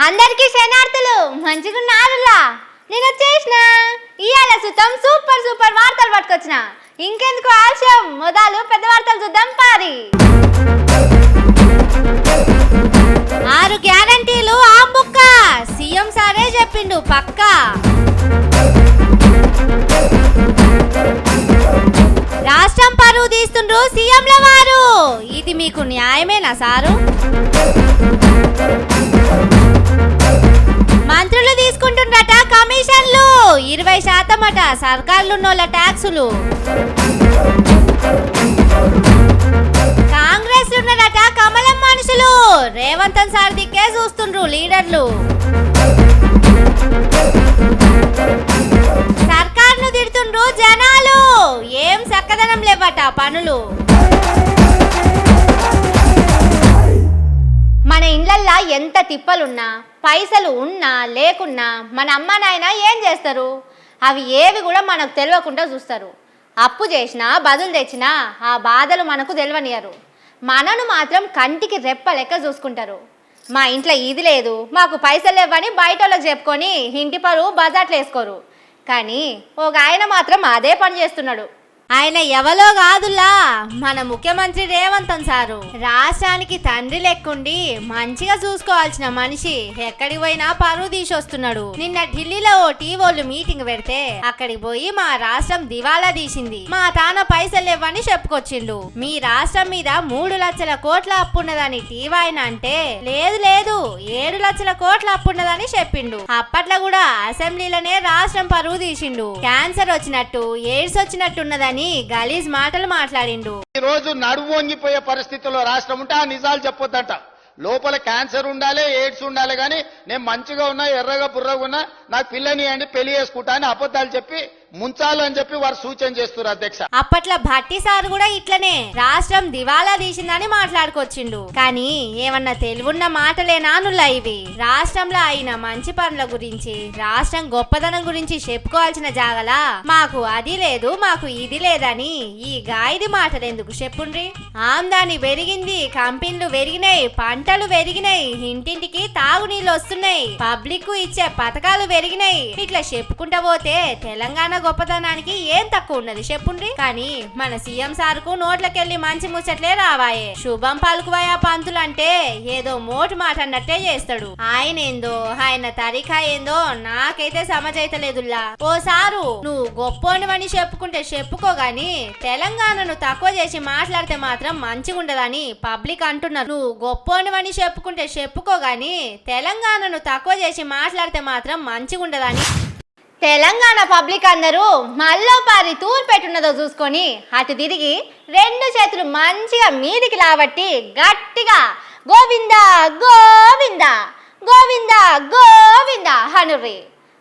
అందరికీ శనార్థులు మంచిగున్నారులా. నేను వచ్చేసిన ఇయాల సుతం సూపర్ సూపర్ వార్తలు పట్టుకొచ్చిన. ఇంకెందుకు ఆలస్యం, మొదలు పెద్ద వార్తలు చూద్దాం పారి. 6 గ్యారంటీలు ఆంబుక్క, సీఎం సారే చెప్పిండు పక్కా. రాష్ట్రం పరువు తీస్తుండ్రు సీఎంల వారు, ఇది మీకు న్యాయమేనా సారు? మంత్రులు తీసుకుంటుండట కమిషన్లు, 20% అట సర్కార్లున్నోళ్ళ ట్యాక్సులు. కాంగ్రెస్ ఉన్నదట కమలం మనుషులు, రేవంతన్ సార్ దిక్కే చూస్తుండ్రు లీడర్లు. సర్కార్ను తిడుతుండ్రు జనాలు, ఏం చక్కదనం లేవట పనులు. మన ఇండ్లల్లా ఎంత తిప్పలున్నా, పైసలు ఉన్నా లేకున్నా మన అమ్మ నాయన ఏం చేస్తారు? అవి ఏవి కూడా మనకు తెలియకుండా చూస్తారు. అప్పు చేసినా బదులు తెచ్చినా ఆ బాధలు మనకు తెలియనియరు. మనను మాత్రం కంటికి రెప్ప లెక్క చూసుకుంటారు. మా ఇంట్లో ఇది లేదు, మాకు పైసలు లేవని బయట వాళ్ళకి చెప్పుకొని ఇంటి పరువు బజాట్లు వేసుకోరు. కానీ ఒక ఆయన మాత్రం అదే పని చేస్తున్నాడు. ఆయన ఎవలో కాదులా, మన ముఖ్యమంత్రి రేవంతన్ సారు. రాష్ట్రానికి తండ్రి లెక్కుండి మంచిగా చూసుకోవాల్సిన మనిషి ఎక్కడికి పోయినా పరువు తీసొస్తున్నాడు. నిన్న ఢిల్లీలో ఓ టీవోళ్ళు మీటింగ్ పెడితే అక్కడికి పోయి మా రాష్ట్రం దివాలా తీసింది, మా తాన పైసలు లేవని చెప్పుకొచ్చిండు. మీ రాష్ట్రం మీద 3 లక్షల కోట్ల అప్పున్నదని టీవాయన అంటే, లేదు లేదు 7 లక్షల కోట్ల అప్పున్నదని చెప్పిండు. అప్పట్లో కూడా అసెంబ్లీలోనే రాష్ట్రం పరువు తీసిండు. క్యాన్సర్ వచ్చినట్టు, ఎయిడ్స్ వచ్చినట్టున్నదని గలీజ్ మాటలు మాట్లాడిండు. ఈ రోజు నడువు వంగిపోయే పరిస్థితుల్లో రాష్ట్రం ఉంటే ఆ నిజాలు చెప్పొద్దంట. లోపల క్యాన్సర్ ఉండాలి, ఎయిడ్స్ ఉండాలి, కానీ నేను మంచిగా ఉన్నా, ఎర్రగా బుర్రగా ఉన్నా, నాకు పిల్లని అండి పెళ్లి చేసుకుంటా అని అబద్ధాలు చెప్పి ముంచాలని చెప్పి వారు సూచన చేస్తున్నారు అధ్యక్ష. అప్పట్లో భట్టి సార్ కూడా ఇట్లనే రాష్ట్రం దివాలా తీసిందని మాట్లాడుకొచ్చిండు. కానీ ఏమన్నా తెలివున్న మాటలేనా నుల్లా ఇవి? రాష్ట్రంలో అయిన మంచి పనుల గురించి, రాష్ట్రం గొప్పదనం గురించి చెప్పుకోవాల్సిన జాగలా మాకు అది లేదు, మాకు ఇది లేదని ఈ గాయిది మాటలు ఎందుకు చెప్పుండ్రి? ఆమ్దాని పెరిగింది, కంపెనీలు పెరిగినాయి, పంటలు పెరిగినాయి, ఇంటింటికి తాగునీళ్ళు వస్తున్నాయి, పబ్లిక్ ఇచ్చే పథకాలు పెరిగినాయి. ఇట్లా చెప్పుకుంటా పోతే తెలంగాణ గొప్పతనానికి ఏం తక్కువ ఉన్నది చెప్పుండ్రి? కానీ మన సీఎం సార్కు నోట్లకెళ్ళి మంచి ముచ్చట్లే రావాయే. శుభం పలుకువయా పంతులు అంటే ఏదో మోటు మాట అన్నట్టే చేస్తాడు. ఆయన ఏందో, ఆయన తరిఖా ఏందో నాకైతే సమజైతలేదుల్లా. ఓ సారు, నువ్వు గొప్పోనివని చెప్పుకుంటే చెప్పుకోగాని తెలంగాణను తక్కువ చేసి మాట్లాడితే మాత్రం మంచిగుండదని పబ్లిక్ అంటున్నారు. నువ్వు గొప్పోనివని చెప్పుకుంటే చెప్పుకోగాని తెలంగాణను తక్కువ చేసి మాట్లాడితే మాత్రం మంచిగుండదని తెలంగాణ పబ్లిక్ అందరూ మల్లో పారి తూరు పెట్టున్నదో చూసుకొని అటు తిరిగి 2 చేతులు మంచిగా మీదికి లాబట్టి గట్టిగా గోవిందా గోవిందా గోవిందా గోవిందా హనుర్రి.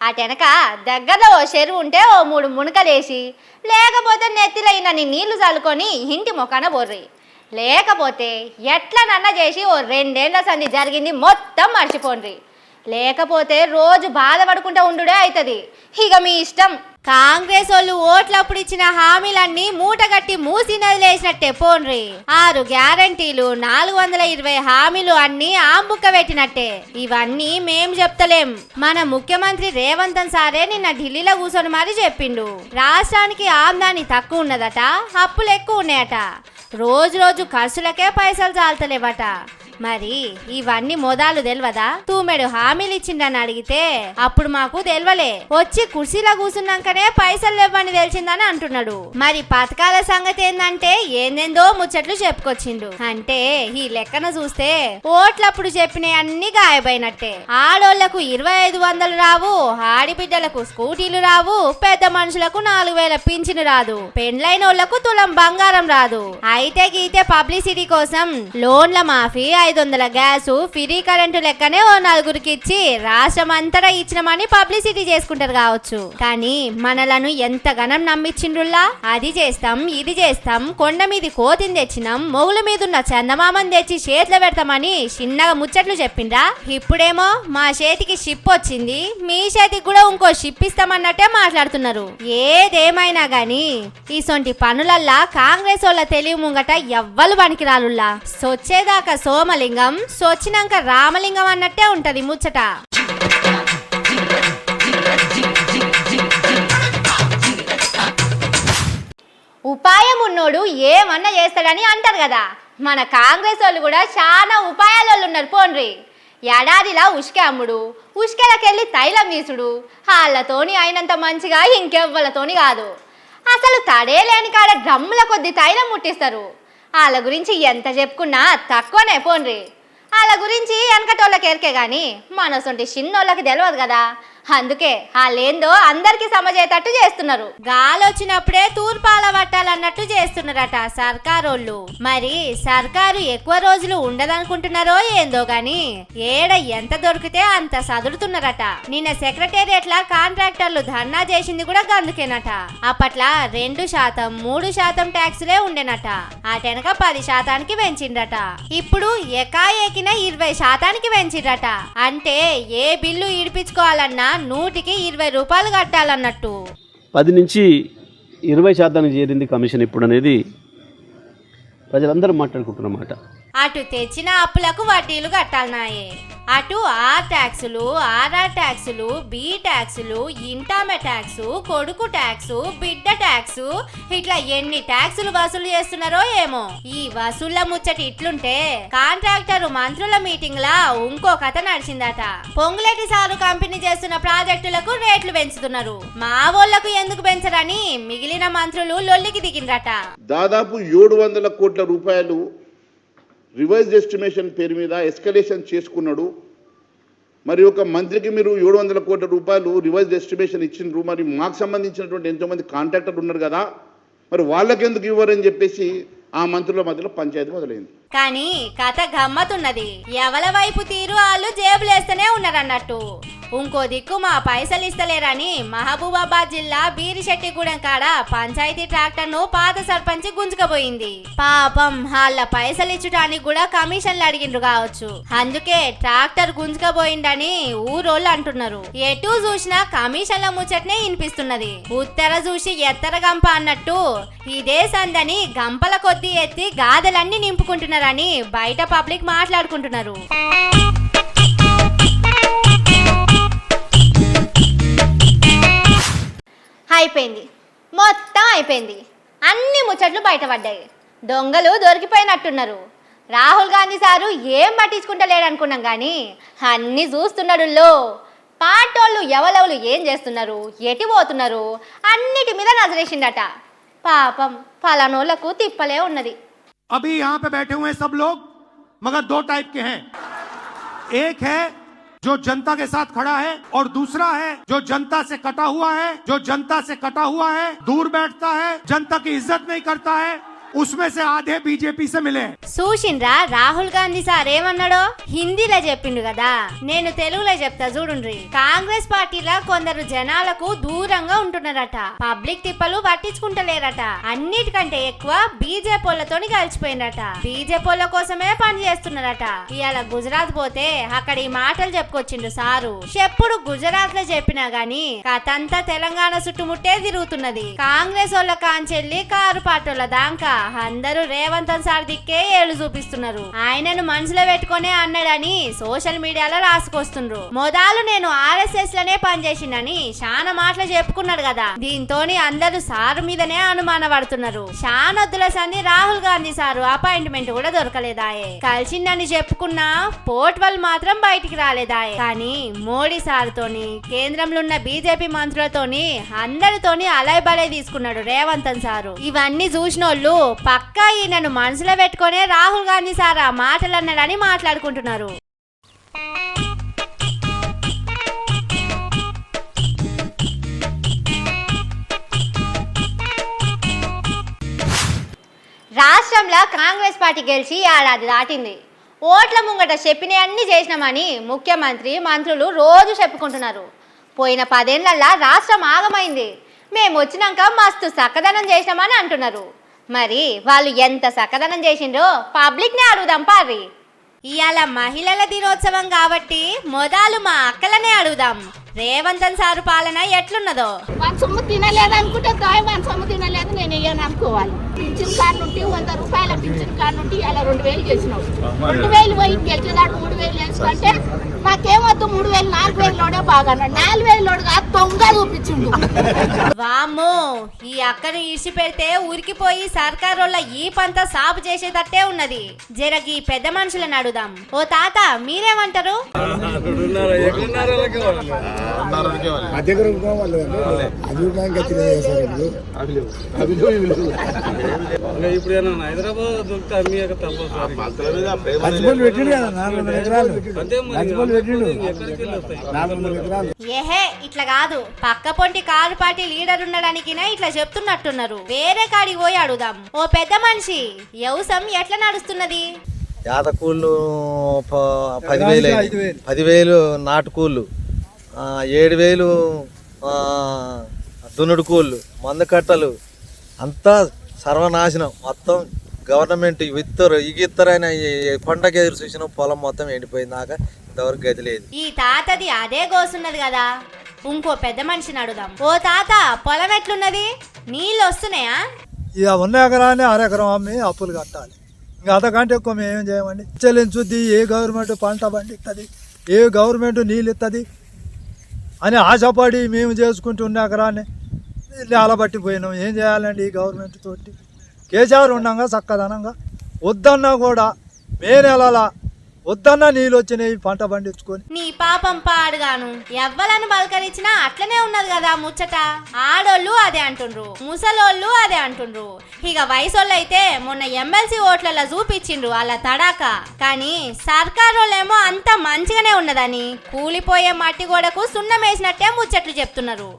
అటెనక దగ్గరలో ఓ చెరువు ఉంటే ఓ 3 మునకలేసి, లేకపోతే నెత్తిలైనన్ని నీళ్లు చల్లుకొని ఇంటి మొక్కన బొర్రి, లేకపోతే ఎట్లనన్నా చేసి ఓ 2 ఏళ్ల సంధి జరిగింది మొత్తం మర్చిపోండ్రి, లేకపోతే రోజు బాధపడుకుంటూ ఉండుడే అవుతుంది. ఇక మీ ఇష్టం. కాంగ్రెస్ వాళ్ళు ఓట్లప్పుడు ఇచ్చిన హామీలన్నీ మూటగట్టి మూసి నదిలేసినట్టే పోన్రి. 6 గ్యారంటీలు, 420 హామీలు అన్ని ఆంబుక్క పెట్టినట్టే. ఇవన్నీ మేం చెప్తలేం, మన ముఖ్యమంత్రి రేవంతన్ సారే నిన్న ఢిల్లీలో కూర్చొని మరి చెప్పిండు. రాష్ట్రానికి ఆమ్దాని తక్కువ ఉన్నదట, అప్పులు ఎక్కువ ఉన్నాయట, రోజు రోజు ఖర్చులకే పైసలు చాలతలేవట. మరి ఇవన్నీ మొదలు తెలియదా? తూమెడు హామీలు ఇచ్చిండని అడిగితే అప్పుడు మాకు తెలియలే, వచ్చి కుర్చీలో కూర్చున్నాకనే పైసలు లేవని తెలిసిందని అంటున్నాడు. మరి పథకాల సంగతి ఏందంటే ఏందేందో ముచ్చట్లు చెప్పుకొచ్చిండు. అంటే ఈ లెక్కన చూస్తే ఓట్లప్పుడు చెప్పినవి అన్ని గాయపోయినట్టే. ఆడోళ్లకు 2500 రావు, ఆడిబిడ్డలకు స్కూటీలు రావు, పెద్ద మనుషులకు 4000 పింఛను రాదు, పెండ్లైనోళ్లకు తులం బంగారం రాదు. అయితే గీతే పబ్లిసిటీ కోసం లోన్ల మాఫీ, 500 గ్యాసు, ఫ్రీ కరెంటు లెక్కనే ఓ 4గురికి ఇచ్చి రాష్ట్రం అంతటా ఇచ్చినమని పబ్లిసిటీ చేసుకుంటారు కావచ్చు. కానీ మనలను ఎంత గణం నమ్మించిండ్రుల్లా. అది చేస్తాం, ఇది చేస్తాం, కొండ మీది కోతిని తెచ్చినాం, మొగుల మీదున్న చందమామని తెచ్చి చేతిలో పెడతామని చిన్నగా ముచ్చట్లు చెప్పిండ్రా. ఇప్పుడేమో మా చేతికి షిప్ వచ్చింది, మీ చేతికి కూడా ఇంకో షిప్ ఇస్తామన్నట్టే మాట్లాడుతున్నారు. ఏదేమైనా గాని ఈసొంటి పనులల్లా కాంగ్రెస్ వాళ్ళ తెలివి ముంగట ఎవ్వలు పనికిరాలుల్లా. సొచ్చేదాకా సోమ సోమలింగం సొచ్చినాక రామలింగం అన్నట్టే ఉంటది ముచ్చట. ఉపాయం ఉన్నోడు ఏమన్నా చేస్తాడని అంటారు కదా, మన కాంగ్రెస్ వాళ్ళు కూడా చాలా ఉపాయాల వాళ్ళు ఉన్నారు పోన్రి. ఏడాదిలా ఉష్కె అమ్ముడు, ఉష్కెలకెళ్ళి తైలం తీసుడు, వాళ్ళతోని అయినంత మంచిగా ఇంకెవ్వలతోని కాదు. అసలు తడే లేని కాడ డ్రమ్ముల కొద్ది తైలం ముట్టిస్తారు. వాళ్ళ గురించి ఎంత చెప్పుకున్నా తక్కువనే పోన్రి. వాళ్ళ గురించి వెనకటోళ్ళకి ఎరికే కానీ మనసొంటి చిన్నోళ్ళకి తెలియదు కదా, అందుకే వాళ్ళేందో అందరికి సమజేటట్టు చేస్తున్నారు. గాలొచ్చినప్పుడే తూర్పాల పట్టాలన్నట్టు చేస్తున్నారట సర్కారోళ్ళు. మరి సర్కారు ఎక్కువ రోజులు ఉండదనుకుంటున్నారో ఏందో గాని ఏడ ఎంత దొరికితే అంత సదురుతున్నారట. నిన్న సెక్రటేరియట్ల కాంట్రాక్టర్లు ధర్నా చేసింది కూడా గందుకేనట. అప్పట్లా 2%, 3% ట్యాక్సులే ఉండేనట, అటెనక 10% పెంచిండ్రట. ఇప్పుడు ఎకాఏకిన 20% పెంచిండ్రట. అంటే ఏ బిల్లు ఈడిపించుకోవాలన్నా 100కి 20 రూపాయలు కట్టాలన్నట్టు. 10 నుంచి 20% చేరింది కమిషన్ ఇప్పుడు అనేది ప్రజలందరూ మాట్లాడుకుంటున్నమాట. అటు తెచ్చిన అప్పులకు వడ్డీలు కట్టాలన్నాయే, అటు ఆర్ ట్యాక్సులు, ఆర్ఆర్ ట్యాక్సులు, బి ట్యాక్సులు, ఇంటామె ట్యాక్సు, కొడుకు ట్యాక్సు, బిడ్డ ట్యాక్సు, ఇట్లా ఎన్ని ట్యాక్సులు వసూలు చేస్తున్నారో ఏమో. ఈ వసూళ్ల ముచ్చటి ఇట్లుంటే కాంట్రాక్టర్ మంత్రుల మీటింగ్ లా ఇంకో కథ నడిచిందట. పొంగులేటి సారు కంపెనీ చేస్తున్న ప్రాజెక్టులకు రేట్లు పెంచుతున్నారు, మా వాళ్ళకు ఎందుకు పెంచరని మిగిలిన మంత్రులు లొల్లికి దిగిండ్రట. దాదాపు 700 కోట్ల రూపాయలు రివైజ్ ఎస్టిమేషన్ పేరు మీద ఎస్కలేషన్ చేసుకున్నాడు. మరి ఒక మంత్రికి మీరు 700 కోట్ల రూపాయలు రివైజ్ ఎస్టిమేషన్ ఇచ్చిండ్రు, మరి మాకు సంబంధించినటువంటి ఎంతోమంది కాంట్రాక్టర్లు ఉన్నారు కదా, మరి వాళ్ళకెందుకు ఇవ్వరని చెప్పేసి ఆ మంత్రుల మధ్యలో పంచాయతీ మొదలైంది. కానీ కథ గమ్మతున్నది, ఎవల వైపు తీరు వాళ్ళు జేబులేస్తూనే ఉన్నారన్నట్టు. ఇంకో దిక్కు మా పైసలు ఇస్తలేరని మహబూబాబాద్ జిల్లా బీరిశెట్టిగూడెం కాడ పంచాయతీ ట్రాక్టర్ ను పాత సర్పంచ్ గుంజుకపోయింది. పాపం వాళ్ళ పైసలు ఇచ్చడానికి కూడా కమిషన్లు అడిగిండ్రు కావచ్చు, అందుకే ట్రాక్టర్ గుంజుకపోయిందని ఊరోళ్ళు అంటున్నారు. ఎటు చూసినా కమిషన్ల ముచ్చటనే వినిపిస్తున్నది. ఉత్తర చూసి ఎత్తర గంప అన్నట్టు ఇదే సందని గంపల కొద్దీ ఎత్తి గాదెలన్నీ నింపుకుంటున్నారని బయట పబ్లిక్ మాట్లాడుకుంటున్నారు. అయిపోయింది, మొత్తం అయిపోయింది. అన్ని ముచ్చట్లు బయటపడ్డాయి. దొంగలు దొరికిపోయినట్టున్నారు. రాహుల్ గాంధీ సారు ఏం పట్టించుకుంటలేడు అనుకున్నాం కానీ అన్నీ చూస్తున్నాడు. పాటోళ్ళు ఎవరెవరు ఏం చేస్తున్నారు, ఎటు పోతున్నారు అన్నిటి మీద నజరేసిండట. పాపం ఫలానోళ్లకు తిప్పలే ఉన్నది. अभी यहाँ पे बैठे हुए हैं सब लोग, मगर 2 टाइप के हैं. एक है जो जनता के साथ खड़ा है और दूसरा है जो जनता से कटा हुआ है. जो जनता से कटा हुआ है, दूर बैठता है, जनता की इज्जत नहीं करता है, उसमें से आधे बीजेपी से मिले. చూసిండ్రా రాహుల్ గాంధీ సార్ ఏమన్నాడో? హిందీలో చెప్పిండు కదా, నేను తెలుగులో చెప్తా చూడుండ్రి. కాంగ్రెస్ పార్టీలో కొందరు జనాలకు దూరంగా ఉంటున్నారట, పబ్లిక్ తిప్పలు పట్టించుకుంటలేరట. అన్నిటికంటే ఎక్కువ బీజేపీలతోని కలిసిపోయిందట, బీజేపీల కోసమే పని చేస్తున్నారట. ఇవాళ గుజరాత్ పోతే అక్కడ ఈ మాటలు చెప్పుకొచ్చిండు సారు. చెప్పుడు గుజరాత్ లో చెప్పినా గాని కథంతా తెలంగాణ చుట్టుముట్టే తిరుగుతున్నది. కాంగ్రెస్ వాళ్ళ కాంచెల్లి కారు పాటోళ్ళ దాకా అందరూ రేవంత్ సార్ దిక్కే ఏళ్ళు చూపిస్తున్నారు. ఆయనను మనసులో పెట్టుకునే అన్నాడని సోషల్ మీడియాలో రాసుకొస్తుండ్రు. మొదలు నేను ఆర్ఎస్ఎస్ లనే పనిచేసిందని చాలా మాటలు చెప్పుకున్నాడు కదా, దీంతోని అందరూ సారు మీదనే అనుమాన పడుతున్నారు. శానొద్దుల సంది రాహుల్ గాంధీ సారు అపాయింట్మెంట్ కూడా దొరకలేదాయే. కలిసిందని చెప్పుకున్నా పోర్ట్వల్ మాత్రం బయటికి రాలేదాయే. కానీ మోడీ సారుతోని కేంద్రంలో ఉన్న బీజేపీ మంత్రులతోని అందరితోని అలైబలై తీసుకున్నాడు రేవంత్ సారు. ఇవన్నీ చూసినోళ్ళు పక్కా ఈయనను మనసులో పెట్టుకునే రాహుల్ గాంధీ సార్ ఆ మాటలు అన్నాడని మాట్లాడుకుంటున్నారు. రాష్ట్రంలో కాంగ్రెస్ పార్టీ గెలిచి ఏడాది దాటింది. ఓట్ల ముంగట చెప్పిన అన్ని చేసినామని ముఖ్యమంత్రి మంత్రులు రోజు చెప్పుకుంటున్నారు. పోయిన 10 ఏళ్లలో రాష్ట్రం ఆగమైంది, మేము వచ్చినాక మస్తు చక్కదనం చేసినామని అంటున్నారు. మరి వాళ్ళు ఎంత చక్కదనం చేసిండ్రో పబ్లిక్ నే అడుగుదాం పారి. ఇవాళ మహిళల దినోత్సవం కాబట్టి మొదలు మా అక్కలనే అడుగుదాం, రేవంతన్ సారు పాలన ఎట్లున్నదో. మన సొమ్ము తినలేదు అనుకుంటే మన సొమ్ము తినలేదు నేను ఇయ్యను అనుకోవాలి. పింఛన్ కార్డు నుండి 100 రూపాయల పింఛన్ కార్డు నుండి అలా 2000 చేసినావు. 2000 పోయి గెలిచేదాడు 3000 వేసుకుంటే మాకేమొద్దు 3000 4000 లోడే బాగా 4000 లోడు కాదు దొంగ చూపించిండు. వామ్మో, ఈ అక్కను ఇడిచి పెడితే ఉరికిపోయి సర్కారోళ్ళ ఈ పంత సాపు చేసేటట్టే ఉన్నది. జరగి పెద్ద మనుషులను అడుగుదాం. ఓ తాత మీరేమంటారు? ఏహే ఇట్లా కాదు, పక్క పొంటి కారు పార్టీ లీడర్ ఉండడానికి ఇట్లా చెప్తున్నట్టున్నారు. వేరే కాడికి పోయి అడుగుదాం. ఓ పెద్ద మనిషి, వ్యవసాయం ఎట్లా నడుస్తున్నది? యాతకూళ్ళు 10,000 నాటుకూళ్ళు, 7,000 దున్నుడు కూళ్ళు, మందు కట్టలు, అంతా సర్వనాశనం. మొత్తం గవర్నమెంట్ ఇగిత్తరైన పంటకి ఎదురు చూసిన పొలం మొత్తం ఎండిపోయిందాక ఇంతవరకు గతి లేదు. ఈ తాతది అదే గోసున్నది కదా. ఇంకో పెద్ద మనిషిని అడుగుదాం. ఓ తాత, పొలం ఎట్లున్నది? నీళ్ళు వస్తున్నాయా? ఇక 1 ఎకరాన్ని 1/2 ఎకరం అమ్మి అప్పులు కట్టాలి. ఇంకా అంతకంటే ఎక్కువ మేము ఏం చేయమండి. చెల్లించుద్ది ఏ గవర్నమెంట్ పంట పండిస్తుంది, ఏ గవర్నమెంట్ నీళ్ళు ఇస్తుంది అని ఆశపడి మేము చేసుకుంటూ 1 ఎకరాన్ని నేలబట్టిపోయినాం. ఏం చేయాలండి ఈ గవర్నమెంట్ తోటి? కేసీఆర్ ఉండగా చక్కదనంగా వద్దన్నా కూడా మే నెలలా వద్దన్నా నీళ్ళు వచ్చినాయి పంట పండించుకొని. నీ పాపం పాడుగాను, ఎవ్వలను బలకరించినా అట్లనే ఉన్నది కదా ముచ్చట. ఆడోళ్ళు అదే అంటుండ్రు, ముసలోళ్ళు అదే అంటుండ్రు. ఇక వయసోళ్ళు అయితే మొన్న ఎమ్మెల్సీ ఓట్లలో చూపించిండ్రు అలా తడాక. కానీ సర్కారోళ్ళేమో అంత మంచిగానే ఉన్నదని కూలిపోయే మట్టి గోడకు సున్నం వేసినట్టే ముచ్చట్లు చెప్తున్నారు.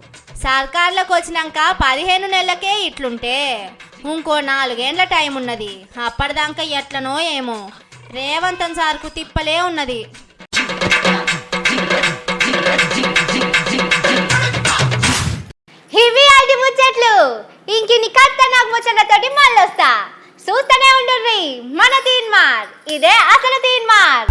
సర్కార్లకు వచ్చినాక 15 నెలలకే ఇట్లుంటే ఇంకో 4 ఏండ్ల టైం ఉన్నది. అప్పటిదాకా ఎట్లనో ఏమో. రేవంతన్ సార్కు తిప్పలే ఉన్నది. ఇవి అది ముచ్చట్లు. ఇంకిన్ని కత్త నాకు ముచ్చట్లతోటి మళ్ళొస్తా. చూస్తూనే ఉండుర్రి మన తీన్మార్. ఇదే అసలు తీన్మార్.